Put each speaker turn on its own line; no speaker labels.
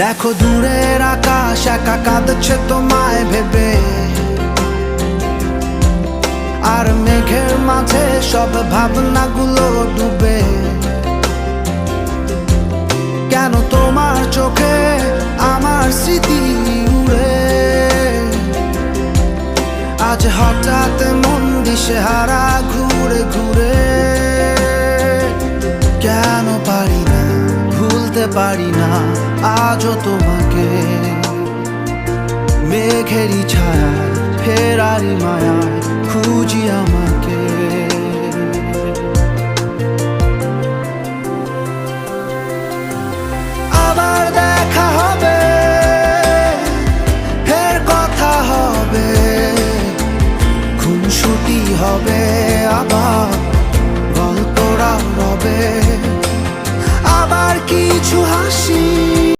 দেখো দূরের আকাশ একা কাঁদছে তোমায় ভেবে, আর মেঘের মাঝে সব ভাবনাগুলো ডুবে। কেন তোমার চোখে আমার স্মৃতি উড়ে, আজ হঠাৎ মন দিশেহারা ঘুরে ঘুরে। কেন পারি না ভুলতে পারি না আজও তোমাকে, মেঘেরই ছায়ায় ফেরারি মায়ায় খুঁজি আমাকে। আবার দেখা হবে, ফের কথা হবে, খুনসুটি হবে, আবার গল্পরা রবে, আবার কিছু হাসি